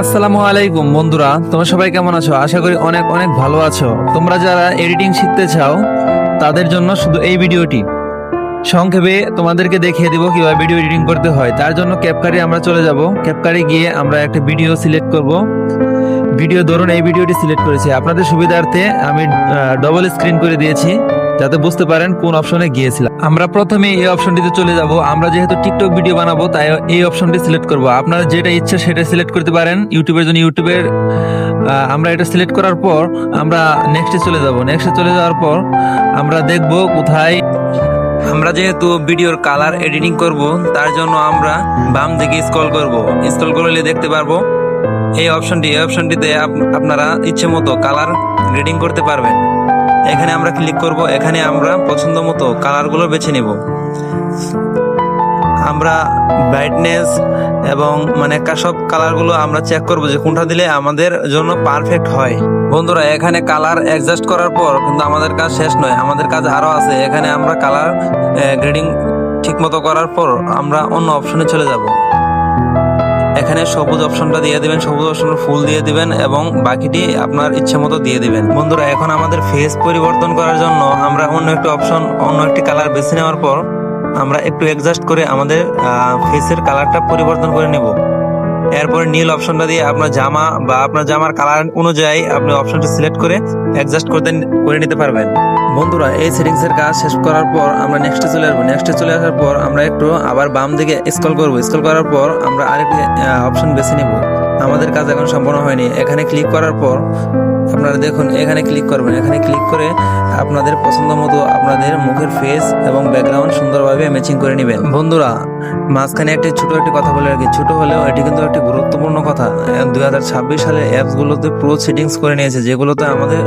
আসসালামু আলাইকুম বন্ধুরা, তোমরা সবাই কেমন আছো? আশা করি অনেক অনেক ভালো আছো। তোমরা যারা এডিটিং শিখতে চাও তাদের জন্য শুধু এই ভিডিওটি। সংক্ষেপে তোমাদেরকে দেখিয়ে দিব কিভাবে ভিডিও এডিটিং করতে হয়। তার জন্য ক্যাপকাটে আমরা চলে যাব। ক্যাপকাটে গিয়ে আমরা একটা ভিডিও সিলেক্ট করব। ভিডিও ধরুন এই ভিডিওটি সিলেক্ট করেছি। আপনাদের সুবিধার্থে আমি ডবল স্ক্রিন করে দিয়েছি যাতে বুঝতে পারেন কোন অপশনে গিয়েছিলাম। আমরা প্রথমে এই অপশনটিতে চলে যাব। আমরা যেহেতু টিকটক ভিডিও বানাবো তাই এই অপশনটি সিলেক্ট করব। আপনারা যেটা ইচ্ছা সেটা সিলেক্ট করতে পারেন। ইউটিউবের জন্য ইউটিউবের আমরা এটা সিলেক্ট করার পর আমরা নেক্সটে চলে যাব। নেক্সটে চলে যাওয়ার পর আমরা দেখব কোথায়। আমরা যেহেতু ভিডিওর কালার এডিটিং করব তার জন্য আমরা বাম দিকে স্ক্রল করব। স্ক্রল করলে দেখতে পারবো এই অপশনটিতে আপনারা ইচ্ছে মতো কালার গ্রেডিং করতে পারবেন। এখানে আমরা ক্লিক করব। এখানে আমরা পছন্দ মতো কালারগুলো বেছে নেব। আমরা ব্রাইটনেস এবং সব কালারগুলো আমরা চেক করব যে কোনটা দিলে আমাদের জন্য পারফেক্ট হয়। বন্ধুরা, এখানে কালার অ্যাডজাস্ট করার পর কিন্তু আমাদের কাজ শেষ নয়, আমাদের কাজ আরো আছে। এখানে আমরা কালার গ্রেডিং ঠিক মতো করার পর আমরা অন্য অপশনে চলে যাব। এখানে সবুজ অপশনটা দিয়ে দিবেন, সবুজ অপশনের ফুল দিয়ে দিবেন এবং বাকিটি আপনার ইচ্ছে মতো দিয়ে দিবেন। বন্ধুরা, এখন আমাদের ফেস পরিবর্তন করার জন্য আমরা অন্য একটি কালার বেছে নেওয়ার পর আমরা একটু অ্যাডজাস্ট করে আমাদের ফেসের কালারটা পরিবর্তন করে নেব। এরপরে নীল অপশনটা দিয়ে আপনার জামার কালার অনুযায়ী আপনি অপশনটা সিলেক্ট করে অ্যাডজাস্ট করে নিতে পারবেন। বন্ধুরা, এই সেটিংস এর কাজ শেষ করার পর আমরা নেক্সটে চলে আসবো। নেক্সটে চলে আসার পর আমরা একটু আবার বাম দিকে স্ক্রল করব। স্ক্রল করার পর আমরা আরেকটি অপশন বেছে নিব। আমাদের কাজ এখন সম্পূর্ণ হয়নি। এখানে ক্লিক করার পর আপনারা দেখুন, এখানে ক্লিক করবেন। এখানে ক্লিক করে আপনাদের পছন্দ মতো আপনাদের মুখের ফেস এবং ব্যাকগ্রাউন্ড সুন্দরভাবে ম্যাচিং করে নেবেন। বন্ধুরা, মাঝখানে ছোট একটি কথা বলে রাখি, ছোট হলেও এটি কিন্তু একটি গুরুত্বপূর্ণ কথা। 2026 সালে অ্যাপসগুলোতে প্রো সেটিংস করে নিয়েছে, যেগুলোতে আমাদের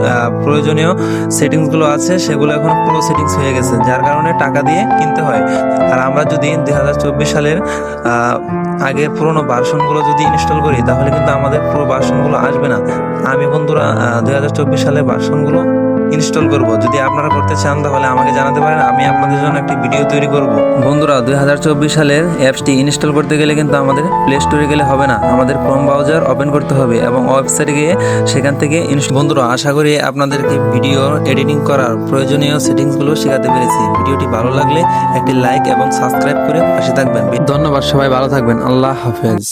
প্রয়োজনীয় সেটিংসগুলো আছে সেগুলো এখন প্রো সেটিংস হয়ে গেছে, যার কারণে টাকা দিয়ে কিনতে হয়। আর আমরা যদি 2024 সালের আগের পুরোনো ভার্সনগুলো যদি ইনস্টল করি তাহলে কিন্তু আমাদের পুরো ভার্সনগুলো আসবে না। আমি বন্ধুরা 2024 সালের ভার্সনগুলো ইনস্টল করব। যদি আপনারা করতে চান তাহলে আমাকে জানাতে পারেন, আমি আপনাদের জন্য একটি ভিডিও তৈরি করব। বন্ধুরা, 2024 সালের অ্যাপসটি ইনস্টল করতে গেলে কিন্তু আমাদের প্লে স্টোরে গেলে হবে না, আমাদের ক্রোম ব্রাউজার ওপেন করতে হবে এবং ওয়েবসাইটে গিয়ে সেখান থেকে বন্ধুরা, আশা করি আপনাদেরকে ভিডিও এডিটিং করার প্রয়োজনীয় সেটিংসগুলো শেখাতে পেরেছি। ভিডিওটি ভালো লাগলে একটি লাইক এবং সাবস্ক্রাইব করে পাশে থাকবেন। ধন্যবাদ, সবাই ভালো থাকবেন। আল্লাহ হাফেজ।